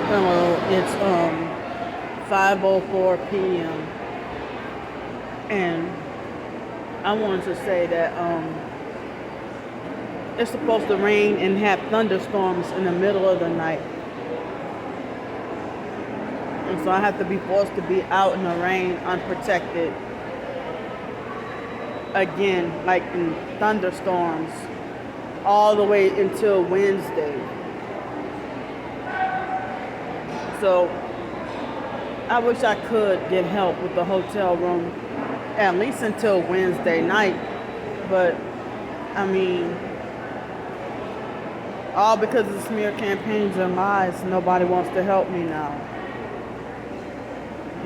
Well, it's 5:04 p.m. and I wanted to say that it's supposed to rain and have thunderstorms in the middle of the night. And so I have to be forced to be out in the rain unprotected again, like in thunderstorms, all the way until Wednesday. So I wish I could get help with the hotel room at least until Wednesday night. But I mean, all because of smear campaigns and lies, nobody wants to help me now.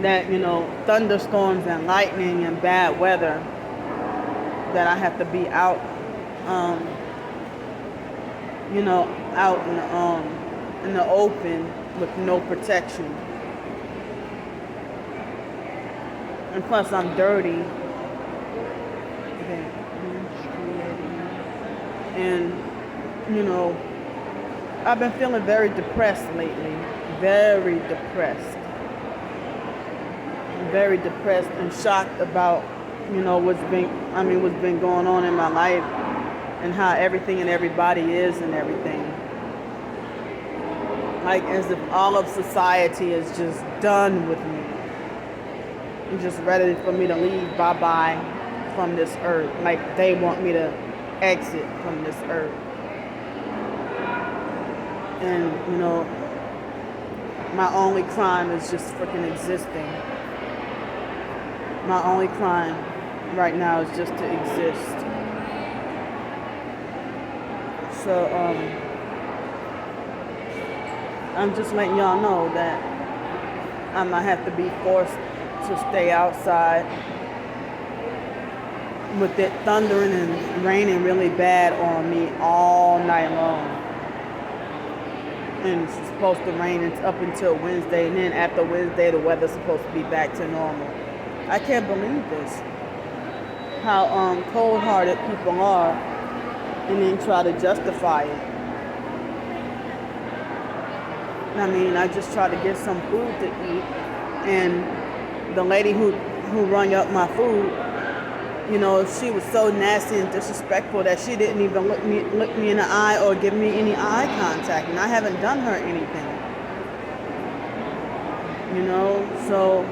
That, thunderstorms and lightning and bad weather, that I have to be out, out in the open with no protection. And plus I'm dirty. And, I've been feeling very depressed lately. Very depressed. Very depressed and shocked about, what's been going on in my life and how everything and everybody is and everything. Like as if all of society is just done with me. And just ready for me to leave bye-bye from this earth. Like they want me to exit from this earth. And, my only crime is just freaking existing. My only crime right now is just to exist. So, I'm just letting y'all know that I might have to be forced to stay outside with it thundering and raining really bad on me all night long. And it's supposed to rain up until Wednesday, and then after Wednesday the weather's supposed to be back to normal. I can't believe this. How cold-hearted people are, and then try to justify it. I mean, I just tried to get some food to eat, and the lady who rung up my food, she was so nasty and disrespectful that she didn't even look me in the eye or give me any eye contact, and I haven't done her anything. So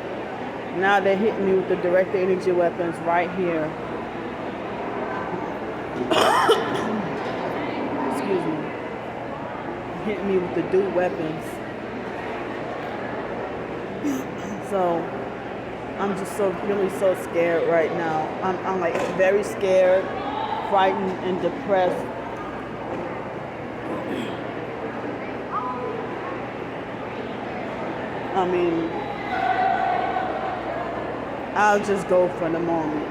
now they're hitting me with the direct energy weapons right here. Excuse me. Hitting me with the dual weapons. So I'm just really so scared right now. I'm like very scared, frightened, and depressed. I mean, I'll just go for the moment.